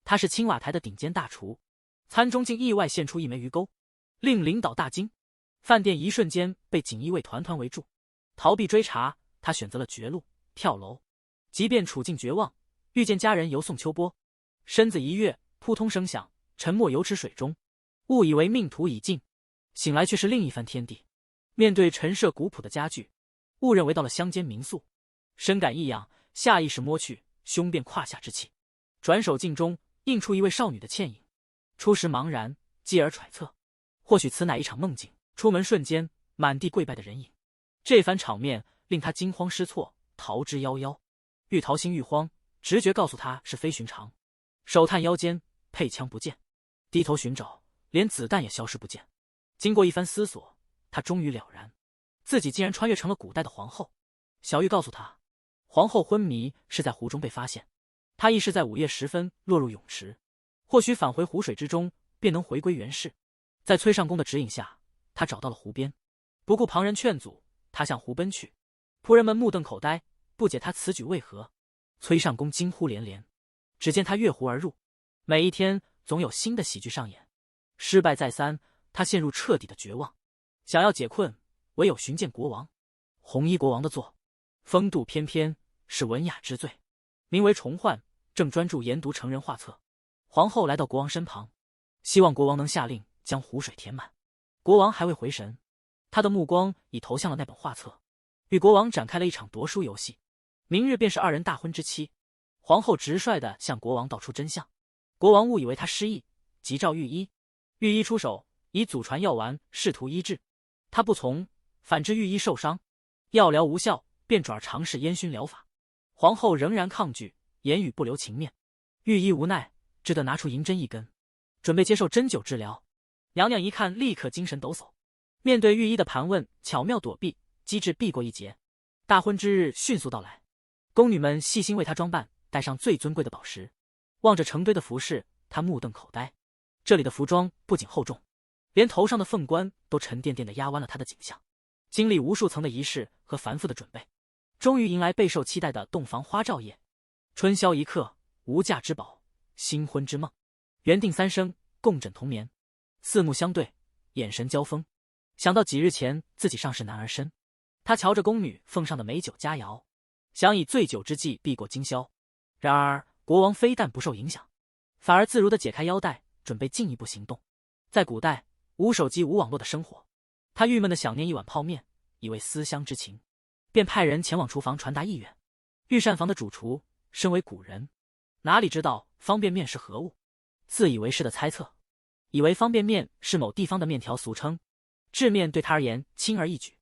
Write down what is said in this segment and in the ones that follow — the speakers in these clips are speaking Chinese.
他是青瓦台的顶尖大厨，餐中竟意外现出一枚鱼钩，令领导大惊。饭店一瞬间被锦衣卫团团围住，逃避追查，他选择了绝路，跳楼。即便处境绝望，遇见家人游宋秋波，身子一跃，扑通声响，沉没油池水中，误以为命途已尽，醒来却是另一番天地。面对陈设古朴的家具，误认为到了乡间民宿，深感异样，下意识摸去，胸变胯下之气，转手镜中映出一位少女的倩影。初时茫然，继而揣测，或许此乃一场梦境。出门瞬间，满地跪拜的人影，这番场面令他惊慌失措，逃之夭夭。欲逃心欲慌，直觉告诉他是非寻常，手探腰间，配枪不见，低头寻找，连子弹也消失不见。经过一番思索，他终于了然，自己竟然穿越成了古代的皇后。小玉告诉他，皇后昏迷是在湖中被发现，他亦是在午夜时分落入泳池，或许返回湖水之中，便能回归原世。在崔尚宫的指引下，他找到了湖边，不顾旁人劝阻，他向湖奔去。仆人们目瞪口呆，不解他此举为何。崔尚宫惊呼连连，只见他越湖而入。每一天总有新的喜剧上演，失败再三，他陷入彻底的绝望。想要解困，唯有寻见国王。红衣国王的座，风度翩翩，是文雅之最，名为重焕，正专注研读成人画册。皇后来到国王身旁，希望国王能下令将湖水填满。国王还未回神，他的目光已投向了那本画册，与国王展开了一场夺书游戏。明日便是二人大婚之期。皇后直率地向国王道出真相，国王误以为他失忆，急召御医。御医出手，以祖传药丸试图医治，他不从，反致御医受伤，药疗无效，便转而尝试烟熏疗法。皇后仍然抗拒，言语不留情面。御医无奈，只得拿出银针一根，准备接受针灸治疗。娘娘一看，立刻精神抖擞，面对御医的盘问，巧妙躲避，机智避过一劫。大婚之日迅速到来，宫女们细心为她装扮，戴上最尊贵的宝石。望着成堆的服饰，她目瞪口呆。这里的服装不仅厚重，连头上的凤冠都沉甸甸地压弯了她的颈项。经历无数层的仪式和繁复的准备，终于迎来备受期待的洞房花轿夜。春宵一刻，无价之宝，新婚之梦。缘定三生，共枕同眠。四目相对，眼神交锋。想到几日前自己上世男儿身，他瞧着宫女奉上的美酒佳肴，想以醉酒之计避过今宵。然而国王非但不受影响，反而自如地解开腰带，准备进一步行动。在古代，无手机无网络的生活，他郁闷地想念一碗泡面，以为思乡之情，便派人前往厨房传达意愿。御膳房的主厨身为古人，哪里知道方便面是何物，自以为是的猜测，以为方便面是某地方的面条俗称，制面对他而言轻而易举。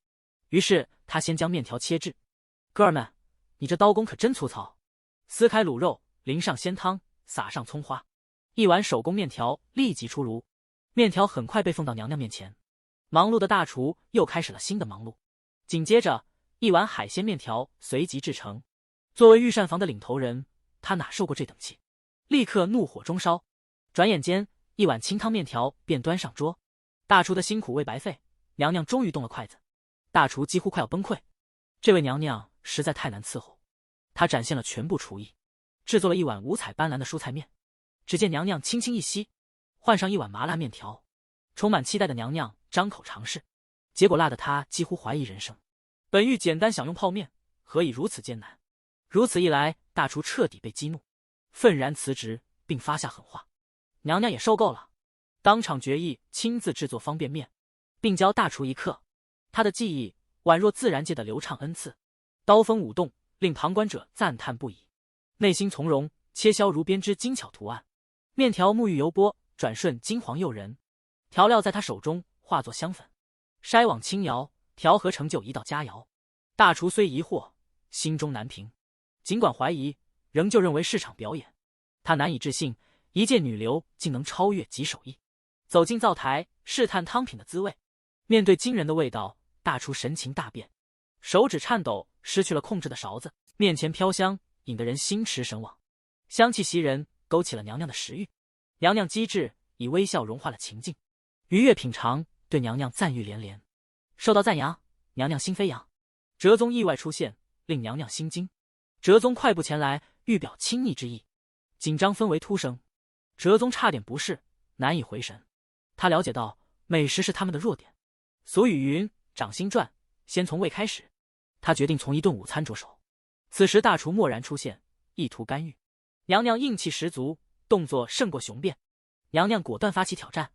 于是他先将面条切制。哥儿们，你这刀工可真粗糙！撕开卤肉，淋上鲜汤，撒上葱花，一碗手工面条立即出炉。面条很快被奉到娘娘面前。忙碌的大厨又开始了新的忙碌。紧接着，一碗海鲜面条随即制成。作为御膳房的领头人，他哪受过这等气，立刻怒火中烧。转眼间，一碗清汤面条便端上桌。大厨的辛苦未白费，娘娘终于动了筷子。大厨几乎快要崩溃，这位娘娘实在太难伺候。她展现了全部厨艺，制作了一碗五彩斑斓的蔬菜面。只见娘娘轻轻一吸，换上一碗麻辣面条。充满期待的娘娘张口尝试，结果辣得她几乎怀疑人生。本欲简单享用泡面，何以如此艰难？如此一来，大厨彻底被激怒，愤然辞职，并发下狠话。娘娘也受够了，当场决意亲自制作方便面，并教大厨一课。他的技艺宛若自然界的流畅恩赐，刀锋舞动，令旁观者赞叹不已。内心从容，切削如编织精巧图案，面条沐浴油波，转瞬金黄诱人。调料在他手中化作香粉，筛网轻摇，调和成就一道佳肴。大厨虽疑惑，心中难平，尽管怀疑，仍旧认为是场表演。他难以置信，一介女流竟能超越己手艺。走进灶台，试探汤品的滋味。面对惊人的味道，大厨神情大变，手指颤抖，失去了控制的勺子。面前飘香，引得人心驰神往，香气袭人，勾起了娘娘的食欲。娘娘机智，以微笑融化了情境。愉悦品尝，对娘娘赞誉连连。受到赞扬，娘娘心飞扬。哲宗意外出现，令娘娘心惊。哲宗快步前来，欲表亲昵之意。紧张氛围突生，哲宗差点不适，难以回神。他了解到美食是他们的弱点。俗语云：掌心转，先从胃开始。他决定从一顿午餐着手。此时大厨蓦然出现，意图干预。娘娘硬气十足，动作胜过雄辩。娘娘果断发起挑战，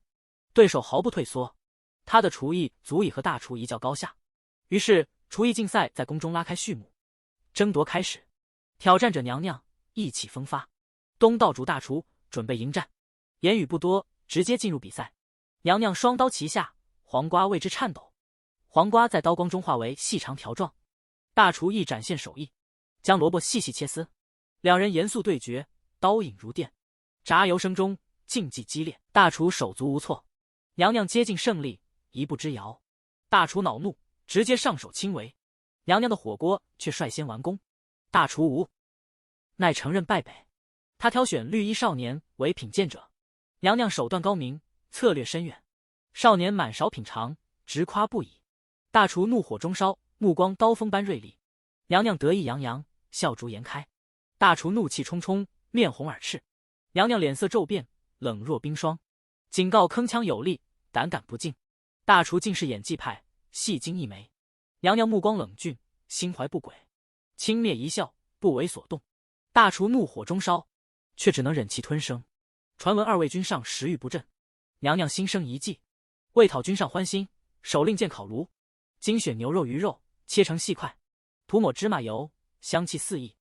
对手毫不退缩。他的厨艺足以和大厨一较高下。于是厨艺竞赛在宫中拉开序幕。争夺开始，挑战者娘娘意气风发。东道主大厨准备迎战，言语不多，直接进入比赛。娘娘双刀齐下，黄瓜为之颤抖。黄瓜在刀光中化为细长条状。大厨亦展现手艺，将萝卜细细切丝。两人严肃对决，刀影如电，炸油声中竞技激烈。大厨手足无措，娘娘接近胜利，一步之遥。大厨恼怒，直接上手轻围。娘娘的火锅却率先完工。大厨无奈承认败北，他挑选绿衣少年为品鉴者。娘娘手段高明，策略深远。少年满勺品尝，直夸不已。大厨怒火中烧，目光刀锋般锐利。娘娘得意洋洋，笑逐颜开。大厨怒气冲冲，面红耳赤。娘娘脸色骤变，冷若冰霜，警告铿锵有力，胆敢不敬。大厨竟是演技派，戏精一枚。娘娘目光冷峻，心怀不轨，轻蔑一笑，不为所动。大厨怒火中烧，却只能忍气吞声。传闻二位君上食欲不振，娘娘心生一计，为讨君上欢心，手令箭烤炉，精选牛肉鱼肉，切成细块，涂抹芝麻油，香气四溢，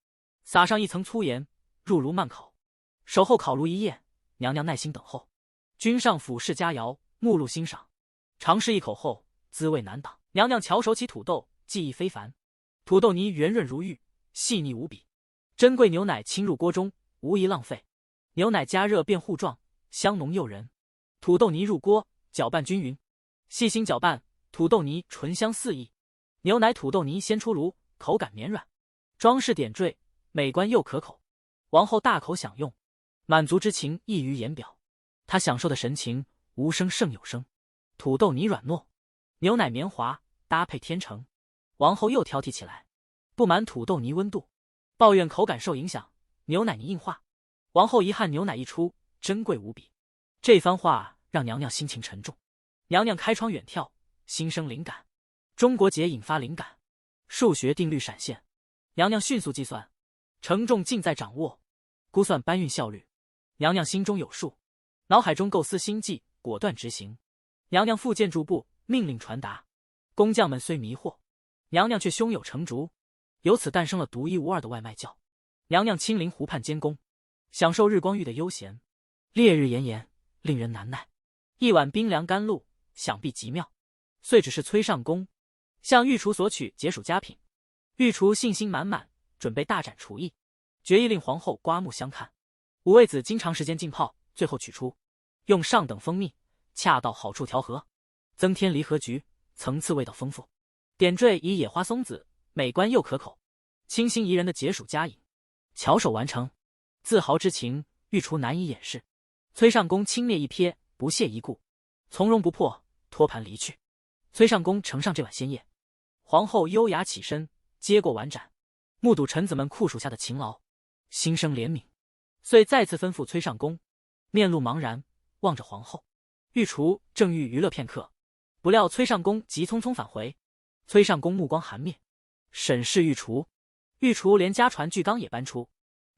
撒上一层粗盐，入炉慢烤。守候烤炉一夜，娘娘耐心等候。君上俯视佳肴，目露欣赏，尝试一口后，滋味难挡。娘娘巧手起土豆，技艺非凡。土豆泥圆润如玉，细腻无比。珍贵牛奶倾入锅中，无疑浪费。牛奶加热变糊状，香浓诱人。土豆泥入锅，搅拌均匀，细心搅拌，土豆泥醇香四溢。牛奶土豆泥先出炉，口感绵软，装饰点缀，美观又可口。王后大口享用，满足之情溢于言表。她享受的神情无声胜有声。土豆泥软糯，牛奶绵滑，搭配天成。王后又挑剔起来，不满土豆泥温度，抱怨口感受影响，牛奶泥硬化。王后遗憾牛奶一出，珍贵无比。这番话让娘娘心情沉重。娘娘开窗远眺，心生灵感。中国结引发灵感，数学定律闪现。娘娘迅速计算，承重尽在掌握，估算搬运效率。娘娘心中有数，脑海中构思心计，果断执行。娘娘复建筑部，命令传达。工匠们虽迷惑，娘娘却胸有成竹，由此诞生了独一无二的外卖教。娘娘亲临湖畔监工，享受日光浴的悠闲。烈日炎炎，令人难耐。一碗冰凉甘露，想必极妙。遂指示崔尚宫向御厨索取解暑佳品。御厨信心满满，准备大展厨艺，决意令皇后刮目相看。五味子经长时间浸泡，最后取出，用上等蜂蜜，恰到好处调和，增添离合菊，层次味道丰富。点缀以野花松子，美观又可口，清新宜人的解暑佳饮，巧手完成，自豪之情，御厨难以掩饰。崔尚宫轻蔑一瞥，不屑一顾，从容不迫，托盘离去。崔尚宫呈上这碗鲜宴，皇后优雅起身，接过碗盏，目睹臣子们酷暑下的勤劳，心生怜悯，遂再次吩咐崔尚宫，面露茫然，望着皇后。御厨正欲娱乐片刻，不料崔尚宫急匆匆返回。崔尚宫目光寒灭，审视御厨。御厨连家传巨缸也搬出，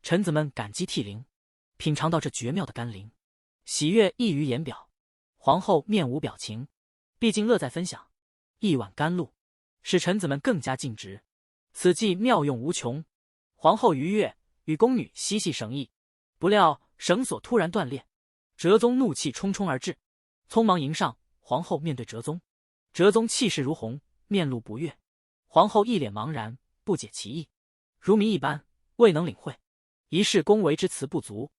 臣子们感激涕零，品尝到这绝妙的甘霖，喜悦溢于言表。皇后面无表情，毕竟乐在分享。一碗甘露，使臣子们更加尽职，此计妙用无穷。皇后愉悦，与宫女嬉戏绳艺，不料绳索突然断裂。哲宗怒气冲冲而至，匆忙迎上。皇后面对哲宗，哲宗气势如虹，面露不悦。皇后一脸茫然，不解其意，如谜一般，未能领会。一世恭维之词不足，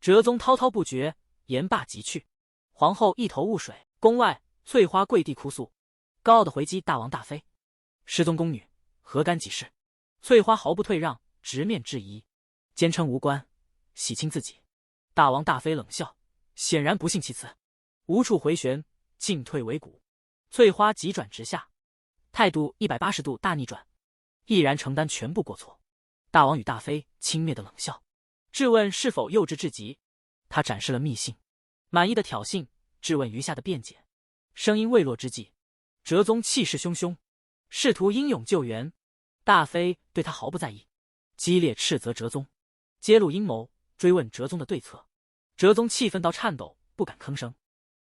哲宗滔滔不绝，言罢即去。皇后一头雾水。宫外，翠花跪地哭诉，高傲的回击大王大妃：“失踪宫女，何干几事？”翠花毫不退让，直面质疑，坚称无关，喜清自己。大王大妃冷笑，显然不信其词，无处回旋，进退维谷。翠花急转直下，态度180度大逆转，毅然承担全部过错。大王与大妃轻蔑的冷笑，质问是否幼稚至极。他展示了密信，满意的挑衅，质问余下的辩解。声音未落之际，哲宗气势汹汹，试图英勇救援。大妃对他毫不在意，激烈斥责哲宗，揭露阴谋，追问哲宗的对策。哲宗气愤到颤抖，不敢吭声。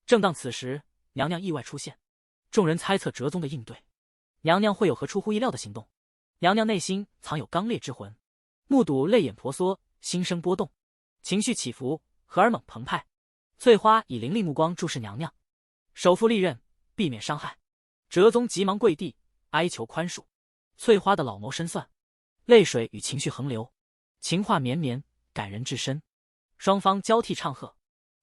正当此时，娘娘意外出现，众人猜测哲宗的应对，娘娘会有何出乎意料的行动。娘娘内心藏有刚烈之魂，目睹泪眼婆娑，心生波动，情绪起伏，荷尔蒙澎湃。翠花以凌厉目光注视娘娘，手负利刃，避免伤害。哲宗急忙跪地哀求宽恕。翠花的老谋深算，泪水与情绪横流，情话绵绵，感人至深。双方交替唱和，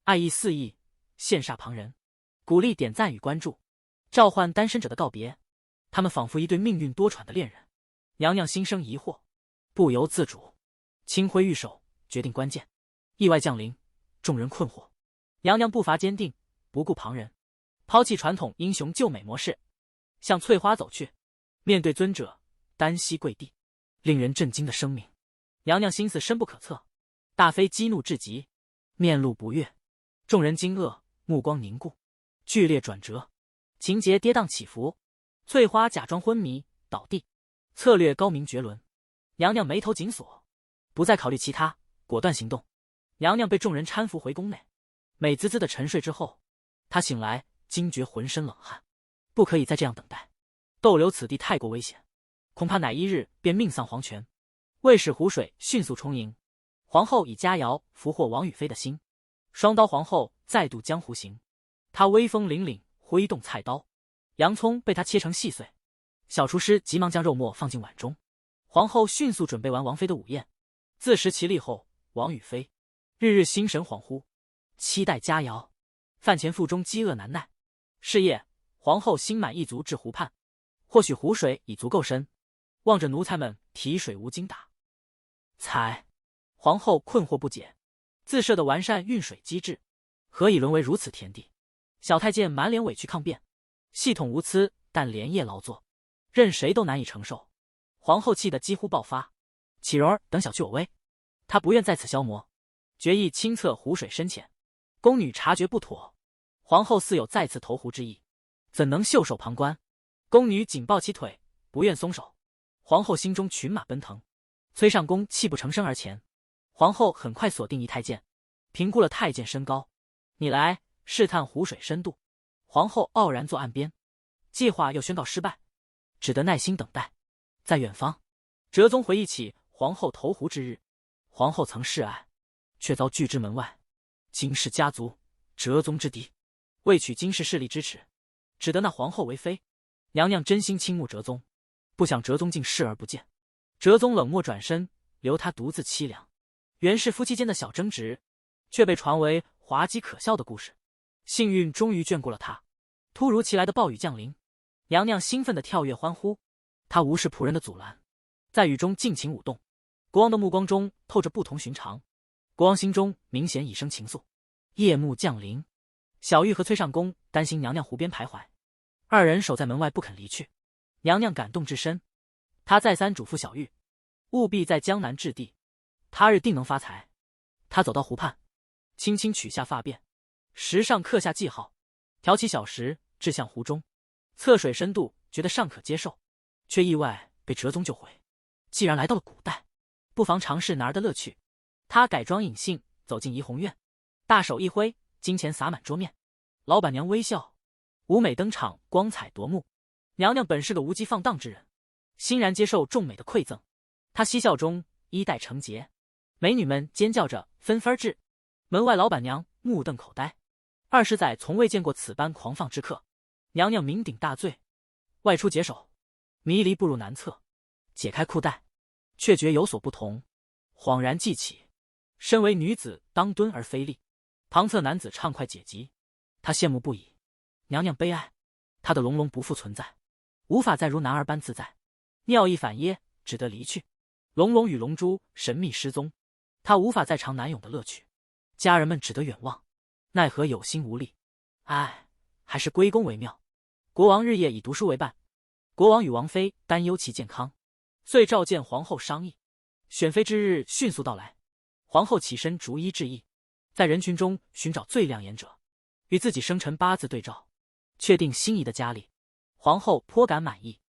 爱意四溢，羡煞旁人，鼓励点赞与关注，召唤单身者的告别。他们仿佛一对命运多舛的恋人。娘娘心生疑惑，不由自主，轻挥玉手，决定关键。意外降临，众人困惑。娘娘步伐坚定，不顾旁人，抛弃传统英雄救美模式，向翠花走去。面对尊者，单膝跪地，令人震惊的声明。娘娘心思深不可测。大妃激怒至极，面露不悦。众人惊愕，目光凝固，剧烈转折，情节跌宕起伏。翠花假装昏迷倒地，策略高明绝伦。娘娘眉头紧锁，不再考虑其他，果断行动。娘娘被众人搀扶回宫内，美滋滋的沉睡之后，她醒来惊觉浑身冷汗，不可以再这样等待，逗留此地太过危险，恐怕乃一日便命丧黄泉。为使湖水迅速充盈，皇后以佳肴俘获王宇妃的心。双刀皇后再度江湖行，她威风凛凛，挥动菜刀，洋葱被她切成细碎。小厨师急忙将肉末放进碗中。皇后迅速准备完王妃的午宴，自食其力后，王宇妃日日心神恍惚，期待佳肴。饭前腹中饥饿难耐。是夜，皇后心满意足至湖畔，或许湖水已足够深，望着奴才们提水无精打采，皇后困惑不解，自设的完善运水机制，何以沦为如此田地？小太监满脸委屈抗辩，系统无疵，但连夜劳作，任谁都难以承受。皇后气得几乎爆发，启蓉儿等小觑我威，她不愿在此消磨，决意亲测湖水深浅。宫女察觉不妥，皇后似有再次投湖之意，怎能袖手旁观？宫女紧抱起腿，不愿松手。皇后心中群马奔腾。崔尚宫泣不成声而前，皇后很快锁定一太监，评估了太监身高，你来试探湖水深度。皇后傲然坐岸边，计划又宣告失败，只得耐心等待。在远方，哲宗回忆起皇后投湖之日，皇后曾示爱，却遭拒之门外。金氏家族，哲宗之敌，为取金氏势力支持，只得纳皇后为妃。娘娘真心倾慕哲宗，不想哲宗竟视而不见。哲宗冷漠转身，留他独自凄凉。原是夫妻间的小争执，却被传为滑稽可笑的故事。幸运终于眷顾了他。突如其来的暴雨降临，娘娘兴奋地跳跃欢呼，她无视仆人的阻拦，在雨中尽情舞动。国王的目光中透着不同寻常，国王心中明显已生情愫。夜幕降临，小玉和崔尚宫担心娘娘湖边徘徊，二人守在门外不肯离去。娘娘感动至深，她再三嘱咐小玉，务必在江南置地，他日定能发财。她走到湖畔，轻轻取下发辫，石上刻下记号，挑起小石掷向湖中。测水深度觉得尚可接受，却意外被哲宗救回。既然来到了古代，不妨尝试男儿的乐趣。他改装隐性，走进怡红院，大手一挥，金钱洒满桌面。老板娘微笑，舞美登场，光彩夺目。娘娘本是个无极放荡之人，欣然接受众美的馈赠。她嬉笑中衣带成结，美女们尖叫着分分至。门外老板娘目瞪口呆，20载从未见过此般狂放之客。娘娘酩酊大醉，外出解手，迷离步入男厕，解开裤带，却觉有所不同，恍然记起，身为女子当蹲而非立。旁侧男子畅快解疾，她羡慕不已。娘娘悲哀，她的龙龙不复存在，无法再如男儿般自在，尿意反噎，只得离去。龙龙与龙珠神秘失踪，她无法再尝男勇的乐趣。家人们只得远望，奈何有心无力。唉，还是归宫为妙。国王日夜以读书为伴，国王与王妃担忧其健康，遂召见皇后商议。选妃之日迅速到来，皇后起身逐一致意。在人群中寻找最亮眼者，与自己生辰八字对照，确定心仪的佳丽。皇后颇感满意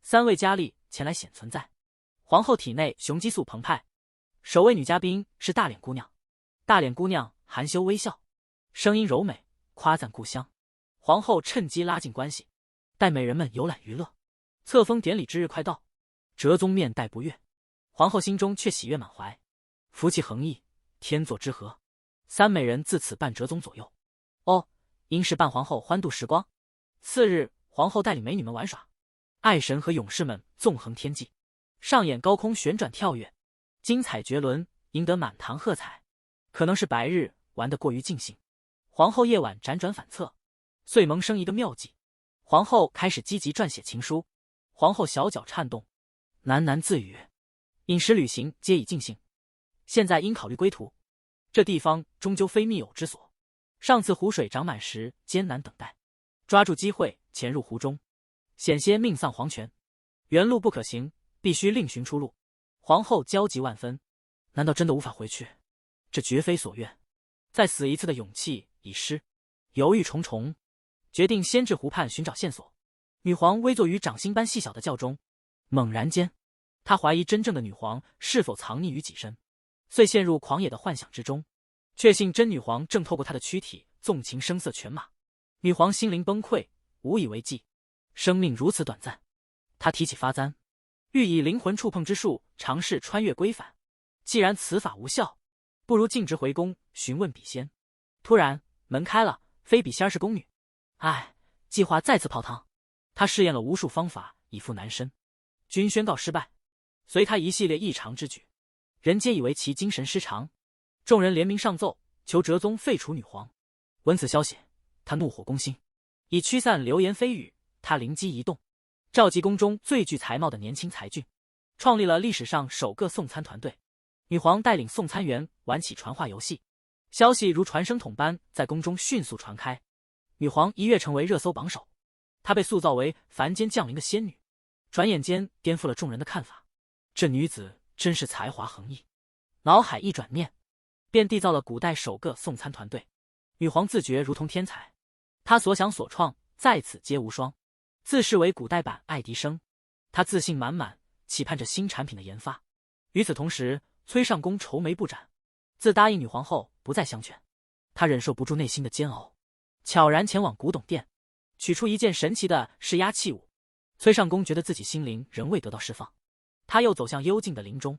，3位佳丽前来显存在。皇后体内雄激素澎湃。首位女嘉宾是大脸姑娘，大脸姑娘含羞微笑，声音柔美，夸赞故乡。皇后趁机拉近关系，带美人们游览娱乐。册封典礼之日快到，哲宗面带不悦，皇后心中却喜悦满怀，福气横溢，天作之合。3美人自此伴哲宗左右。因事伴皇后欢度时光。次日，皇后带领美女们玩耍，爱神和勇士们纵横天际，上演高空旋转跳跃，精彩绝伦，赢得满堂喝彩。可能是白日玩得过于尽兴，皇后夜晚辗转反侧，遂萌生一个妙计。皇后开始积极撰写情书。皇后小脚颤动，喃喃自语：饮食旅行皆已尽兴，现在应考虑归途。这地方终究非密友之所，上次湖水涨满时艰难等待，抓住机会潜入湖中，险些命丧黄泉。原路不可行，必须另寻出路。皇后焦急万分，难道真的无法回去？这绝非所愿，再死一次的勇气已失，犹豫重重，决定先至湖畔寻找线索。女皇微坐于掌心般细小的轿中，猛然间，她怀疑真正的女皇是否藏匿于己身，遂陷入狂野的幻想之中，确信真女皇正透过她的躯体纵情声色犬马。女皇心灵崩溃，无以为继，生命如此短暂。她提起发簪，欲以灵魂触碰之术尝试穿越归返。既然此法无效，不如径直回宫询问笔仙。突然门开了，非笔仙是宫女。计划再次泡汤。他试验了无数方法以赴男身，均宣告失败。随他一系列异常之举，人皆以为其精神失常。众人联名上奏，求哲宗废除女皇。闻此消息，他怒火攻心，以驱散流言蜚语。他灵机一动，召集宫中最具才貌的年轻才俊，创立了历史上首个送餐团队。女皇带领送餐员玩起传话游戏，消息如传声筒般在宫中迅速传开。女皇一跃成为热搜榜首。她被塑造为凡间降临的仙女，转眼间颠覆了众人的看法。这女子真是才华横溢。脑海一转念，便缔造了古代首个送餐团队。女皇自觉如同天才，她所想所创在此皆无双，自视为古代版爱迪生。她自信满满，期盼着新产品的研发。与此同时，崔尚宫愁眉不展。自答应女皇后不再相劝，他忍受不住内心的煎熬，悄然前往古董店，取出一件神奇的释压器物。崔尚宫觉得自己心灵仍未得到释放，他又走向幽静的林中，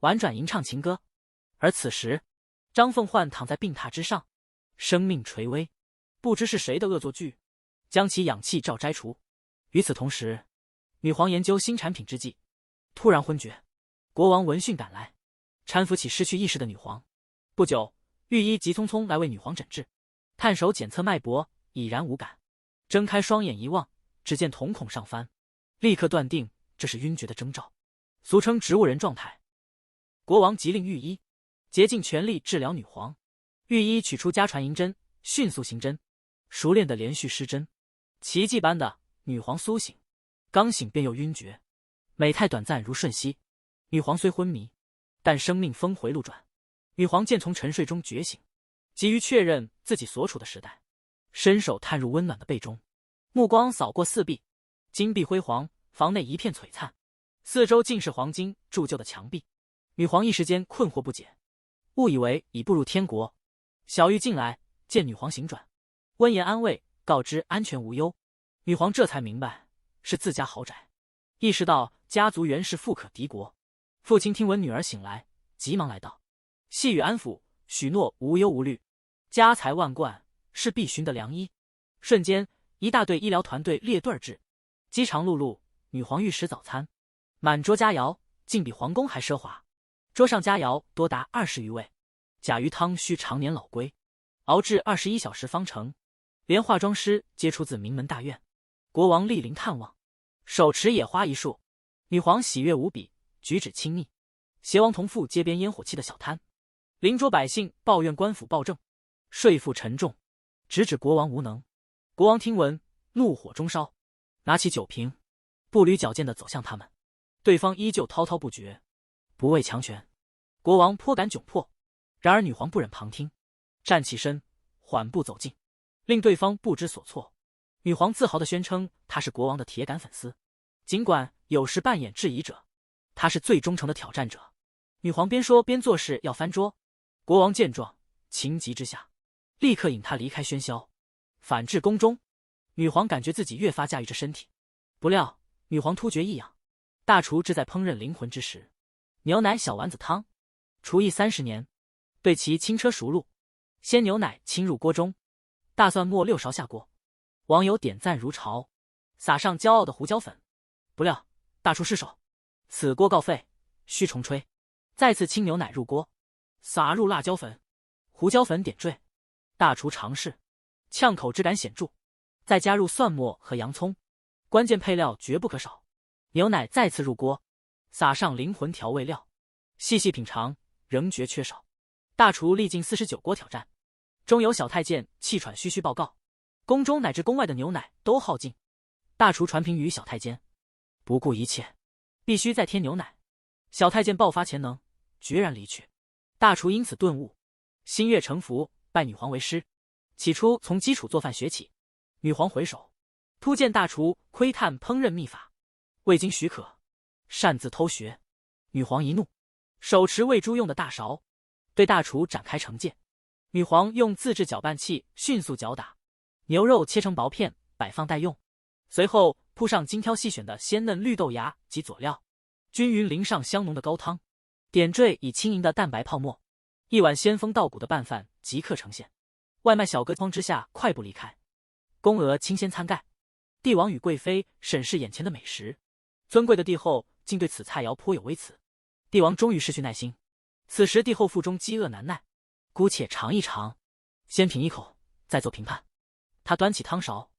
婉转吟唱情歌。而此时，张凤焕躺在病榻之上，生命垂危，不知是谁的恶作剧，将其氧气罩摘除。与此同时，女皇研究新产品之际，突然昏厥。国王闻讯赶来，搀扶起失去意识的女皇。不久，御医急匆匆来为女皇诊治，探手检测脉搏，已然无感。睁开双眼一望，只见瞳孔上翻，立刻断定这是晕厥的征兆，俗称植物人状态。国王急令御医竭尽全力治疗女皇。御医取出家传银针，迅速行针，熟练的连续施针，奇迹般的女皇苏醒，刚醒便又晕厥，美态短暂如瞬息。女皇虽昏迷，但生命峰回路转。女皇见从沉睡中觉醒，急于确认自己所处的时代，伸手探入温暖的被中，目光扫过四壁，金碧辉煌，房内一片璀璨，四周尽是黄金铸就的墙壁。女皇一时间困惑不解，误以为已步入天国。小玉进来，见女皇醒转，温言安慰，告知安全无忧。女皇这才明白是自家豪宅，意识到家族原是富可敌国。父亲听闻女儿醒来，急忙来到，细语安抚，许诺无忧无虑，家财万贯是必寻的良医。瞬间，一大队医疗团队列队而至，饥肠辘辘。女皇欲食早餐，满桌佳肴，竟比皇宫还奢华。桌上佳肴多达20余味，甲鱼汤需常年老龟，熬制21小时方成，连化妆师皆出自名门大院。国王莅临探望，手持野花一束。女皇喜悦无比，举止亲密。协王同赴街边烟火气的小摊，邻桌百姓抱怨官府暴政，税负沉重，直指国王无能。国王听闻，怒火中烧，拿起酒瓶，步履矫健地走向他们。对方依旧滔滔不绝，不畏强权。国王颇感窘迫，然而女皇不忍旁听，站起身，缓步走近，令对方不知所措。女皇自豪地宣称她是国王的铁杆粉丝，尽管有时扮演质疑者，她是最忠诚的挑战者。女皇边说边做事要翻桌，国王见状，情急之下，立刻引她离开喧嚣，返至宫中。女皇感觉自己越发驾驭着身体，不料女皇突觉异样。大厨正在烹饪灵魂之时，牛奶小丸子汤，厨艺30年，对其轻车熟路。先牛奶倾入锅中，大蒜末6勺下锅，网友点赞如潮，撒上骄傲的胡椒粉。不料大厨失手，此锅告废，需重吹。再次倾牛奶入锅，撒入辣椒粉、胡椒粉点缀。大厨尝试，呛口之感显著，再加入蒜末和洋葱，关键配料绝不可少。牛奶再次入锅，撒上灵魂调味料，细细品尝，仍觉缺少。大厨历经49锅挑战，终有小太监气喘吁吁报告，宫中乃至宫外的牛奶都耗尽。大厨传评于小太监，不顾一切，必须再添牛奶。小太监爆发潜能，决然离去。大厨因此顿悟，心悦诚服，拜女皇为师。起初从基础做饭学起，女皇回首，突见大厨窥探烹饪秘法，未经许可，擅自偷学。女皇一怒，手持喂猪用的大勺，对大厨展开惩戒。女皇用自制搅拌器迅速搅打，牛肉切成薄片，摆放待用。随后铺上精挑细选的鲜嫩绿豆芽及佐料，均匀淋上香浓的高汤，点缀以轻盈的蛋白泡沫。一碗鲜风道骨的拌饭即刻呈现。外卖小哥慌之下快步离开。宫娥亲先餐盖，帝王与贵妃审视眼前的美食，尊贵的帝后竟对此菜肴颇有微词。帝王终于失去耐心，此时帝后腹中饥饿难耐，姑且尝一尝，先品一口，再做评判。他端起汤勺，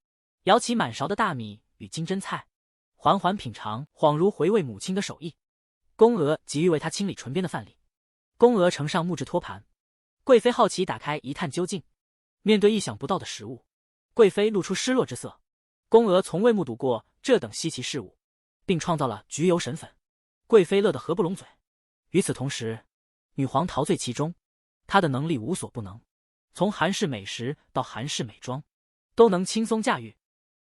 舀起满勺的大米与金针菜，缓缓品尝，恍如回味母亲的手艺。宫娥急于为他清理唇边的饭粒，宫娥呈上木质托盘，贵妃好奇打开一探究竟。面对意想不到的食物，贵妃露出失落之色。宫娥从未目睹过这等稀奇事物，并创造了焗油神粉，贵妃乐得合不拢嘴。与此同时，女皇陶醉其中，她的能力无所不能，从韩式美食到韩式美妆，都能轻松驾驭。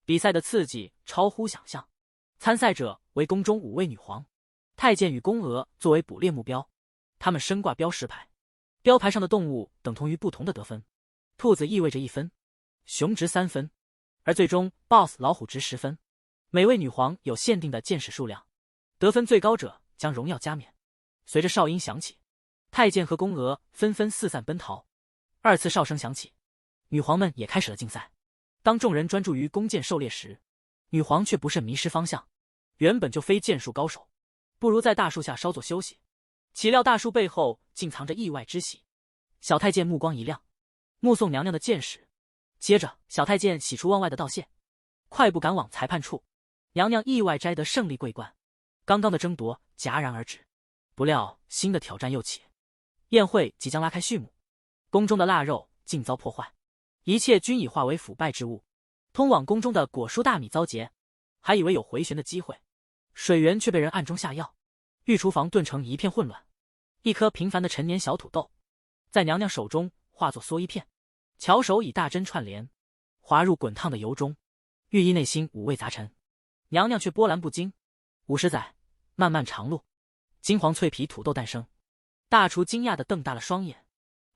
比赛的刺激超乎想象，参赛者为宫中5位女皇、太监与宫娥作为捕猎目标，他们身挂标识牌，标牌上的动物等同于不同的得分。兔子意味着1分，熊值3分，而最终 BOSS 老虎值10分。每位女皇有限定的箭矢数量，得分最高者将荣耀加冕。随着哨音响起，太监和宫娥纷纷四散奔逃。2次哨声响起，女皇们也开始了竞赛。当众人专注于弓箭狩猎时，女皇却不慎迷失方向。原本就非剑术高手，不如在大树下稍作休息。岂料大树背后竟藏着意外之喜。小太监目光一亮，目送娘娘的箭矢。接着小太监喜出望外的道谢，快步赶往裁判处。娘娘意外摘得胜利桂冠，刚刚的争夺戛然而止。不料新的挑战又起，宴会即将拉开序幕，宫中的腊肉竟遭破坏，一切均已化为腐败之物。通往宫中的果蔬大米遭劫，还以为有回旋的机会，水源却被人暗中下药，御厨房顿成一片混乱。一颗平凡的陈年小土豆，在娘娘手中化作缩一片，巧手以大针串联，滑入滚烫的油中。御医内心五味杂陈，娘娘却波澜不惊。50载，漫漫长路，金黄脆皮土豆诞生。大厨惊讶地瞪大了双眼，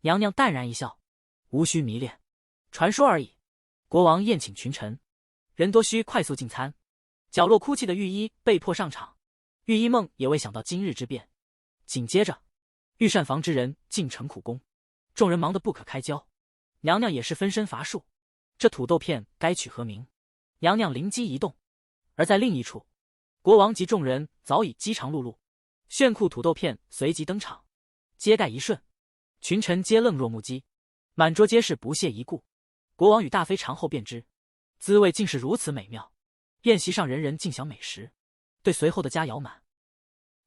娘娘淡然一笑，无需迷恋，传说而已。国王宴请群臣，人多需快速进餐。角落哭泣的御医被迫上场，御医梦也未想到今日之变。紧接着，御膳房之人进城苦工，众人忙得不可开交。娘娘也是分身乏术，这土豆片该取何名？娘娘灵机一动，而在另一处，国王及众人早已饥肠辘辘，炫酷土豆片随即登场，揭盖一瞬，群臣皆愣若木鸡，满桌皆是不屑一顾。国王与大妃尝后便知，滋味竟是如此美妙。宴席上人人尽享美食，对随后的佳肴满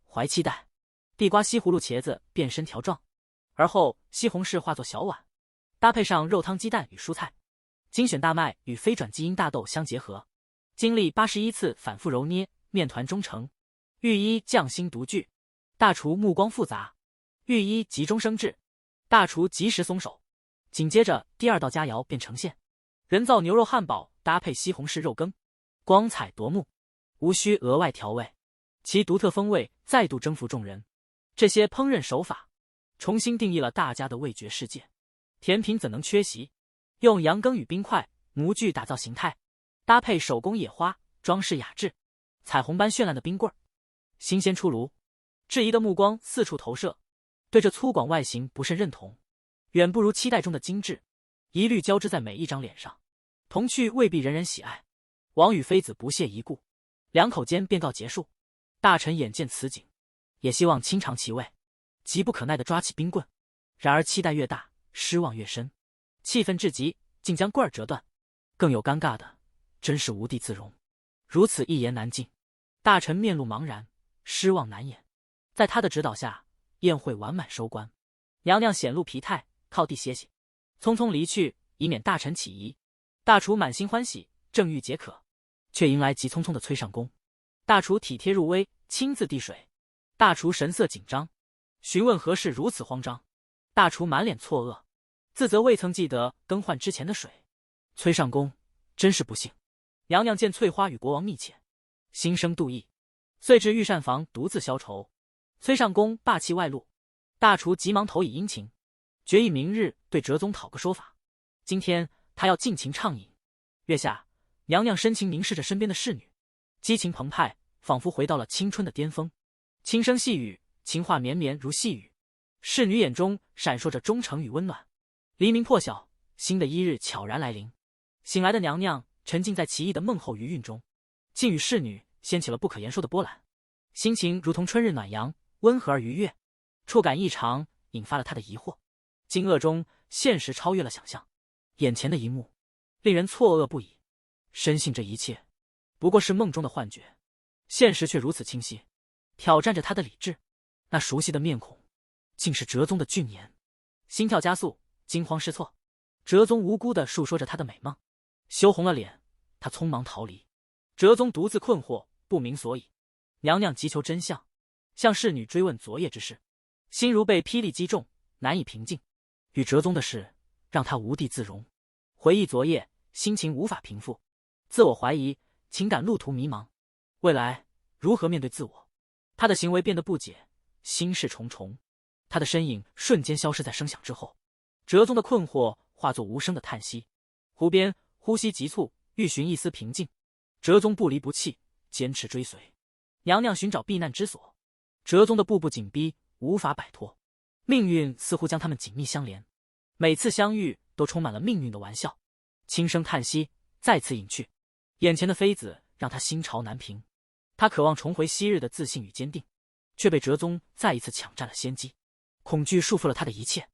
怀期待。地瓜、西葫芦、茄子变身条状，而后西红柿化作小碗，搭配上肉汤、鸡蛋与蔬菜，精选大麦与非转基因大豆相结合，经历81次反复揉捏，面团终成。御医匠心独具，大厨目光复杂，御医急中生智，大厨及时松手，紧接着第二道佳肴便呈现，人造牛肉汉堡搭配西红柿肉羹，光彩夺目，无需额外调味，其独特风味再度征服众人。这些烹饪手法重新定义了大家的味觉世界。甜品怎能缺席？用羊羹与冰块、模具打造形态，搭配手工野花，装饰雅致。彩虹般绚烂的冰棍儿，新鲜出炉，质疑的目光四处投射，对这粗犷外形不甚认同，远不如期待中的精致，一律交织在每一张脸上。童趣未必人人喜爱，王与妃子不屑一顾，两口间便告结束。大臣眼见此景，也希望亲尝其味，急不可耐地抓起冰棍，然而期待越大，失望越深，气愤至极，竟将棍儿折断。更有尴尬的，真是无地自容，如此一言难尽。大臣面露茫然，失望难掩。在他的指导下，宴会完满收官。娘娘显露疲态，靠地歇息，匆匆离去，以免大臣起疑。大厨满心欢喜，正欲解渴，却迎来急匆匆的崔尚宫。大厨体贴入微，亲自递水。大厨神色紧张，询问何事如此慌张。大厨满脸错愕，自责未曾记得更换之前的水。崔尚宫真是不幸。娘娘见翠花与国王密切，心生妒意，遂至御膳房独自消愁。崔尚宫霸气外露，大厨急忙投以殷勤，决意明日对哲宗讨个说法。今天他要尽情畅饮。月下，娘娘深情凝视着身边的侍女，激情澎湃，仿佛回到了青春的巅峰。轻声细语，情话绵绵如细雨。侍女眼中闪烁着忠诚与温暖。黎明破晓，新的一日悄然来临。醒来的娘娘沉浸在奇异的梦后余韵中，竟与侍女掀起了不可言说的波澜，心情如同春日暖阳，温和而愉悦。触感异常，引发了她的疑惑。惊愕中，现实超越了想象，眼前的一幕令人错愕不已，深信这一切不过是梦中的幻觉，现实却如此清晰，挑战着他的理智。那熟悉的面孔竟是哲宗的俊颜，心跳加速，惊慌失措。哲宗无辜地述说着他的美梦，羞红了脸，他匆忙逃离。哲宗独自困惑，不明所以。娘娘急求真相，向侍女追问昨夜之事，心如被霹雳击中，难以平静。与哲宗的事让他无地自容，回忆昨夜，心情无法平复，自我怀疑，情感路途迷茫，未来如何面对自我？他的行为变得不解，心事重重。他的身影瞬间消失在声响之后，哲宗的困惑化作无声的叹息。湖边呼吸急促，欲寻一丝平静。哲宗不离不弃，坚持追随。娘娘寻找避难之所，哲宗的步步紧逼，无法摆脱。命运似乎将他们紧密相连，每次相遇都充满了命运的玩笑。轻声叹息，再次隐去。眼前的妃子让他心潮难平，他渴望重回昔日的自信与坚定，却被哲宗再一次抢占了先机。恐惧束缚了他的一切，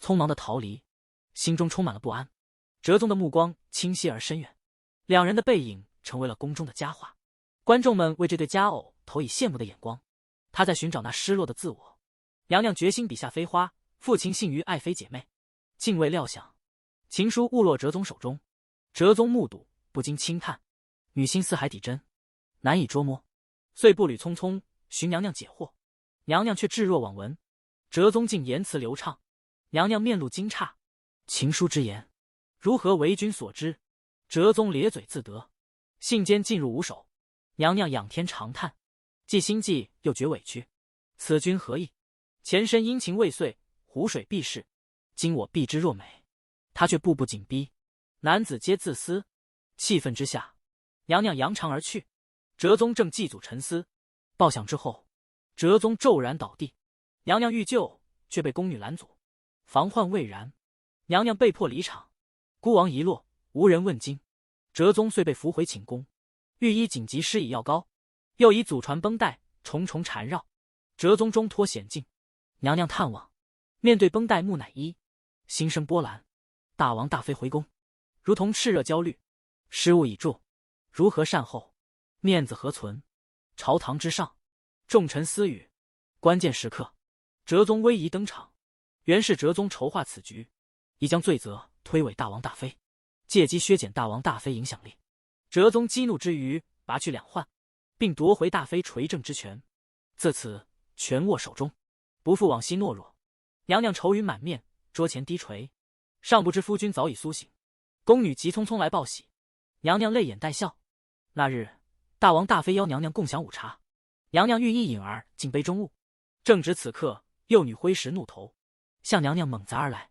匆忙的逃离，心中充满了不安。哲宗的目光清晰而深远，两人的背影成为了宫中的佳话，观众们为这对佳偶投以羡慕的眼光。他在寻找那失落的自我。娘娘决心笔下飞花，负情信于爱妃姐妹，竟未料想情书误落哲宗手中。哲宗目睹，不禁轻叹，女心似海底针，难以捉摸，遂步履匆匆寻娘娘解惑。娘娘却置若罔闻，哲宗竟言辞流畅。娘娘面露惊诧，情书之言如何为君所知？哲宗咧嘴自得，信笺进入吾手。娘娘仰天长叹，既心悸又觉委屈，此君何意？前身殷勤未遂，湖水避世，今我避之若美。他却步步紧逼，男子皆自私。气愤之下，娘娘扬长而去。哲宗正祭祖沉思，报响之后，哲宗骤然倒地。娘娘欲救，却被宫女拦阻。防患未然，娘娘被迫离场。孤王一落，无人问津。哲宗遂被扶回寝宫，御医紧急施以药膏，又以祖传绷带重重缠绕。哲宗中脱险境，娘娘探望，面对绷带木乃伊，心生波澜。大王大妃回宫，如同炽热焦虑，失误已著，如何善后？面子何存？朝堂之上，众臣私语。关键时刻，哲宗威仪登场。原是哲宗筹划此局，已将罪责推诿大王大妃，借机削减大王大妃影响力。哲宗激怒之余，拔去两患，并夺回大妃垂政之权，自此权握手中，不复往昔懦弱。娘娘愁云满面，桌前低垂。尚不知夫君早已苏醒。宫女急匆匆来报喜，娘娘泪眼带笑。那日，大王大妃邀娘娘共享午茶，娘娘欲一饮而尽杯中物。正值此刻，幼女挥石怒头，向娘娘猛砸而来。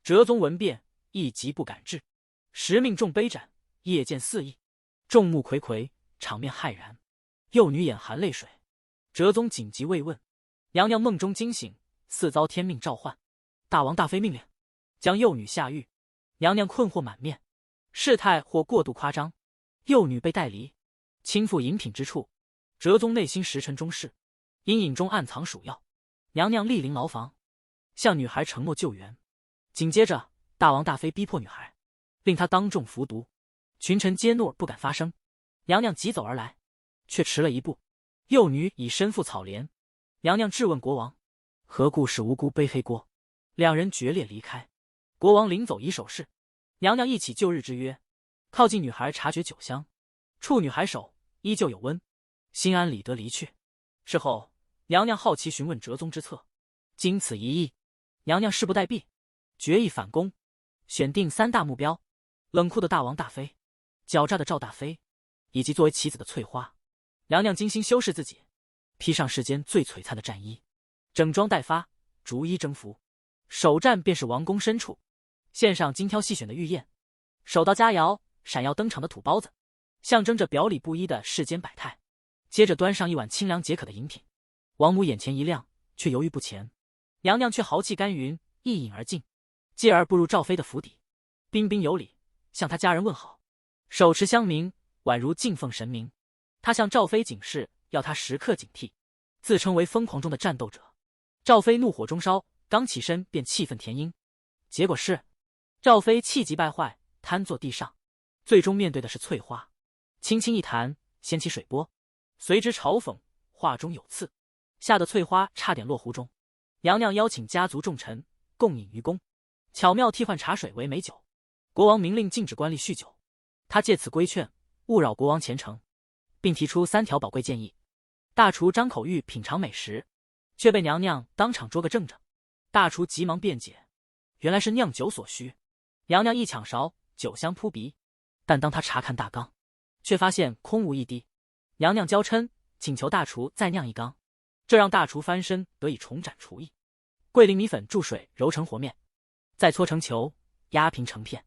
哲宗闻变，一急不敢至，时命中杯斩，夜箭四溢，众目睽睽，场面骇然。幼女眼含泪水，哲宗紧急慰问，娘娘梦中惊醒，似遭天命召唤。大王大妃命令将幼女下狱，娘娘困惑满面，事态或过度夸张，幼女被带离，亲赴饮品之处。哲宗内心时辰中事，阴影中暗藏鼠药。娘娘莅临牢房，向女孩承诺救援。紧接着，大王大妃逼迫女孩，令她当众服毒。群臣皆怒而不敢发声。娘娘急走而来，却迟了一步。幼女已身负草帘。娘娘质问国王，何故使无辜背黑锅？两人决裂离开。国王临走以手势，娘娘忆起旧日之约，靠近女孩察觉酒香，触女孩手依旧有温，心安理得离去。事后，娘娘好奇询问哲宗之策，经此一役，娘娘势不待毙，决意反攻，选定3大目标：冷酷的大王大妃、狡诈的赵大妃，以及作为棋子的翠花。娘娘精心修饰自己，披上世间最璀璨的战衣，整装待发，逐一征服。首战便是王宫深处，献上精挑细选的御宴，手到佳肴，闪耀登场的土包子，象征着表里不一的世间百态。接着端上一碗清凉解渴的饮品，王母眼前一亮，却犹豫不前。娘娘却豪气干云，一饮而尽，继而步入赵妃的府邸，彬彬有礼，向她家人问好，手持香茗，宛如敬奉神明。她向赵妃警示，要她时刻警惕，自称为疯狂中的战斗者。赵妃怒火中烧，刚起身便气愤填膺，结果是赵妃气急败坏，瘫坐地上。最终面对的是翠花，轻轻一弹，掀起水波，随之嘲讽话中有刺，吓得翠花差点落湖中。娘娘邀请家族重臣共饮于宫，巧妙替换茶水为美酒。国王明令禁止官吏酗酒，他借此规劝勿扰国王前程，并提出3条宝贵建议。大厨张口欲品尝美食，却被娘娘当场捉个正着。大厨急忙辩解，原来是酿酒所需。娘娘一抢勺，酒香扑鼻，但当她查看大缸，却发现空无一滴。娘娘娇嗔，请求大厨再酿一缸，这让大厨翻身得以重展厨艺。桂林米粉注水揉成和面，再搓成球，压平成片，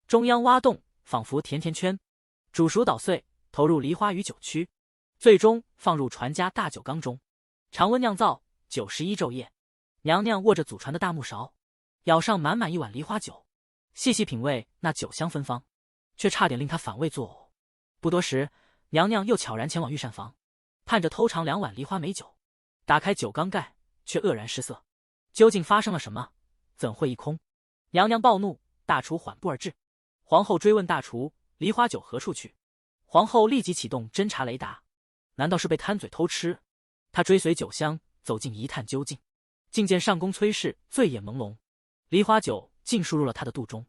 中央挖洞，仿佛甜甜圈，煮熟捣碎，投入梨花与酒曲，最终放入传家大酒缸中，常温酿造91昼夜。娘娘握着祖传的大木勺，舀上满满一碗梨花酒，细细品味那酒香芬芳，却差点令她反胃作呕。不多时，娘娘又悄然前往御膳房，盼着偷尝2碗梨花美酒。打开酒缸盖，却愕然失色。究竟发生了什么？怎会一空？娘娘暴怒，大厨缓步而至。皇后追问大厨梨花酒何处去？皇后立即启动侦查雷达，难道是被贪嘴偷吃？她追随酒香走近一探究竟，竟见上宫崔氏醉眼朦胧，梨花酒竟输入了他的肚中。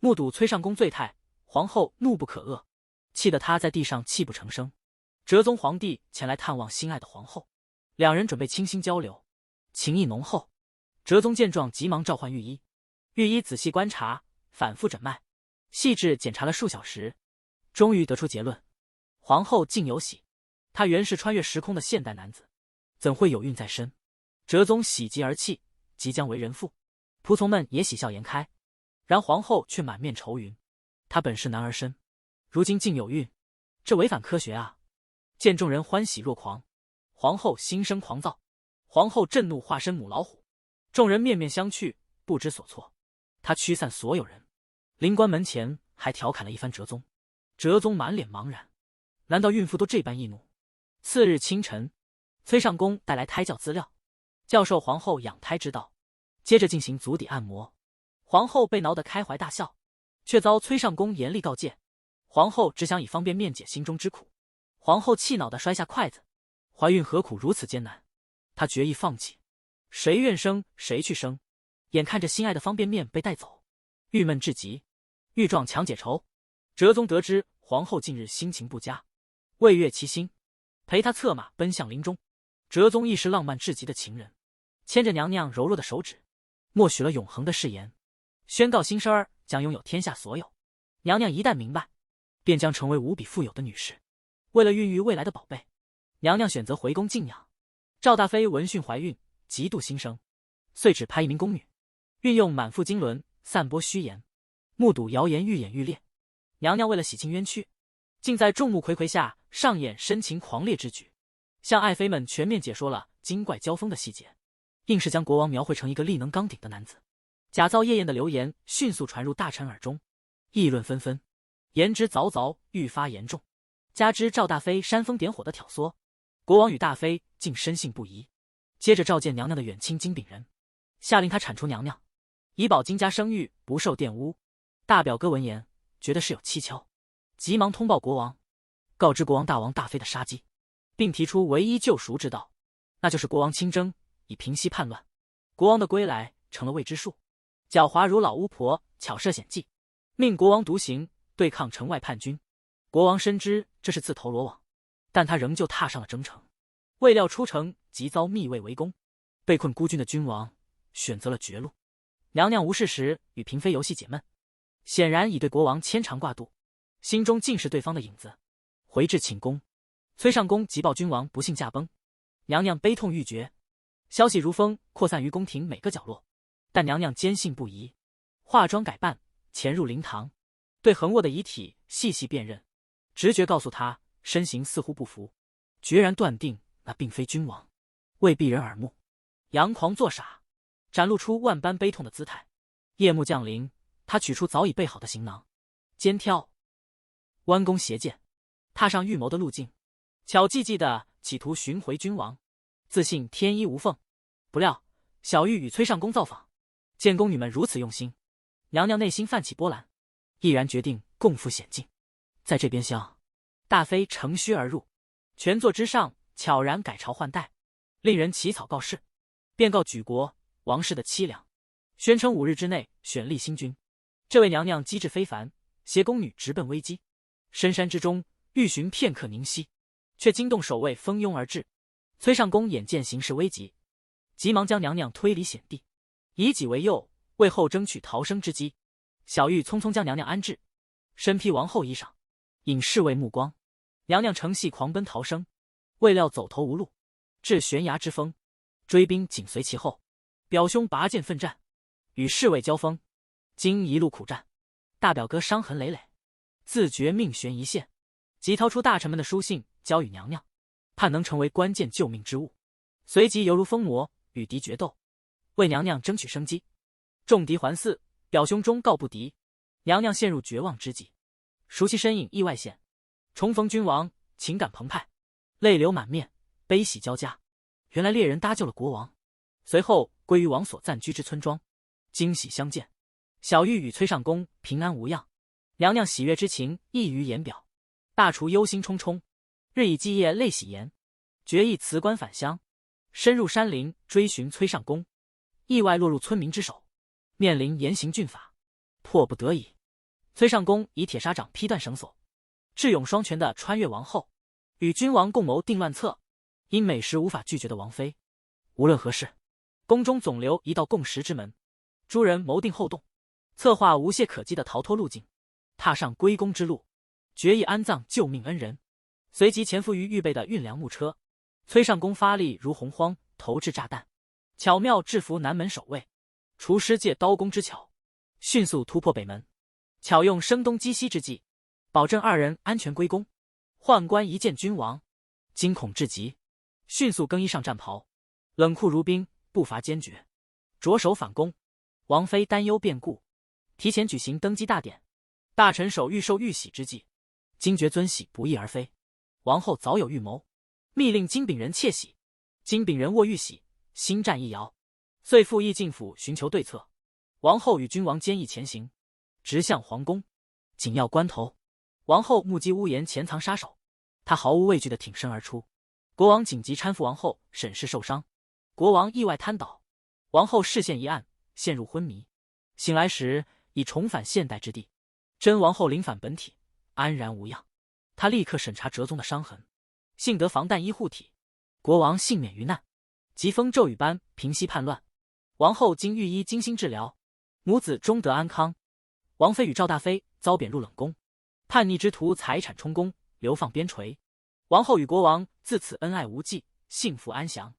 目睹崔上宫醉态，皇后怒不可遏，气得他在地上泣不成声。哲宗皇帝前来探望心爱的皇后，两人准备倾心交流，情意浓厚。哲宗见状，急忙召唤御医。御医仔细观察，反复诊脉，细致检查了数小时，终于得出结论：皇后竟有喜。他原是穿越时空的现代男子，怎会有孕在身？哲宗喜极而泣，即将为人父。仆从们也喜笑颜开，然皇后却满面愁云。她本是男儿身，如今竟有孕，这违反科学啊！见众人欢喜若狂，皇后心生狂躁。皇后震怒，化身母老虎。众人面面相觑，不知所措。他驱散所有人，临关门前还调侃了一番哲宗。哲宗满脸茫然，难道孕妇都这般易怒？次日清晨，崔上宫带来胎教资料，教授皇后养胎之道，接着进行足底按摩。皇后被挠得开怀大笑，却遭崔上宫严厉告诫。皇后只想以方便面解心中之苦。皇后气恼地摔下筷子，怀孕何苦如此艰难？她决意放弃，谁愿生谁去生。眼看着心爱的方便面被带走，郁闷至极，欲状强解愁。哲宗得知皇后近日心情不佳，未悦其心，陪她策马奔向林中。哲宗亦是浪漫至极的情人，牵着娘娘柔弱的手指，默许了永恒的誓言。宣告新生儿将拥有天下所有。娘娘一旦明白，便将成为无比富有的女士。为了孕育未来的宝贝，娘娘选择回宫静养。赵大妃闻讯怀孕，极度心生，遂指派一名宫女，运用满腹经纶，散播虚言，目睹谣言愈演愈烈。娘娘为了洗清冤屈，竟在众目睽睽下上演深情狂烈之举，向爱妃们全面解说了精怪交锋的细节，硬是将国王描绘成一个力能刚鼎的男子。假造夜宴的流言迅速传入大臣耳中，议论纷纷，言之凿凿，愈发严重。加之赵大妃煽风点火的挑唆，国王与大妃竟深信不疑。接着召见娘娘的远亲金炳人，下令他铲除娘娘，以保金家声誉不受玷污。大表哥闻言，觉得事有蹊跷，急忙通报国王，告知国王大王大妃的杀机，并提出唯一救赎之道，那就是国王亲征，以平息叛乱。国王的归来成了未知数，狡猾如老巫婆，巧设险计，命国王独行，对抗城外叛军。国王深知这是自投罗网，但他仍旧踏上了征程。未料出城即遭密卫围攻，被困孤军的君王选择了绝路。娘娘无事时与嫔妃游戏解闷，显然已对国王牵肠挂肚，心中尽是对方的影子。回至寝宫，崔尚宫急报君王不幸驾崩，娘娘悲痛欲绝，消息如风扩散于宫廷每个角落。但娘娘坚信不疑，化妆改扮，潜入灵堂，对横卧的遗体细细辨认，直觉告诉她身形似乎不符，决然断定那并非君王，为避人耳目，佯狂作傻，展露出万般悲痛的姿态。夜幕降临，他取出早已备好的行囊，肩挑，弯弓斜箭，踏上预谋的路径，巧计计的企图寻回君王，自信天衣无缝。不料小玉与崔尚宫造访，见宫女们如此用心，娘娘内心泛起波澜，毅然决定共赴险境。在这边厢，大妃乘虚而入，权座之上悄然改朝换代，令人起草告示，便告举国王室的凄凉，宣称5日之内选立新君。这位娘娘机智非凡，携宫女直奔危机。深山之中欲寻片刻宁息，却惊动守卫蜂拥而至。崔尚宫眼见形势危急，急忙将娘娘推离险地，以己为诱，为后争取逃生之机。小玉匆匆将娘娘安置，身披王后衣裳，引侍卫目光。娘娘乘隙狂奔逃生，未料走投无路，至悬崖之峰，追兵紧随其后，表兄拔剑奋战，与侍卫交锋，经一路苦战，大表哥伤痕累累，自觉命悬一线，即掏出大臣们的书信交与娘娘，盼能成为关键救命之物。随即犹如疯魔，与敌决斗，为娘娘争取生机。众敌环伺，表兄终告不敌，娘娘陷入绝望之际，熟悉身影意外现，重逢君王，情感澎湃，泪流满面，悲喜交加。原来猎人搭救了国王，随后归于王所暂居之村庄，惊喜相见。小玉与崔尚宫平安无恙，娘娘喜悦之情溢于言表。大厨忧心忡忡，日以继夜泪洗颜，决意辞官返乡，深入山林追寻崔尚宫，意外落入村民之手，面临严刑峻法，迫不得已，崔尚宫以铁砂掌劈断绳索，智勇双全地穿越王后，与君王共谋定乱策。因美食无法拒绝的王妃，无论何事，宫中总留一道共识之门。诸人谋定后动，策划无懈可击的逃脱路径，踏上归宫之路，决意安葬救命恩人。随即潜伏于预备的运粮木车，崔尚宫发力如洪荒，投掷炸弹，巧妙制服南门守卫，厨师借刀工之巧，迅速突破北门，巧用声东击西之计，保证2人安全归宫。宦官一见君王，惊恐至极，迅速更衣上战袍，冷酷如冰，步伐坚决，着手反攻。王妃担忧变故，提前举行登基大典，大臣守预授玉玺之际，惊觉尊玺不翼而飞。王后早有预谋，密令金炳人窃玺。金炳人握玉玺，心战一摇，遂赴义进府寻求对策。王后与君王坚毅前行，直向皇宫。紧要关头，王后目击屋檐潜藏杀手，她毫无畏惧地挺身而出。国王紧急搀扶王后审视受伤，国王意外瘫倒，王后视线一暗，陷入昏迷。醒来时已重返现代之地，真王后临返本体，安然无恙。她立刻审查折宗的伤痕，幸得防弹衣护体，国王幸免于难，疾风骤雨般平息叛乱。王后经御医精心治疗，母子终得安康。王妃与赵大妃遭贬入冷宫，叛逆之徒财产充公，流放边陲。王后与国王自此恩爱无忌，幸福安详。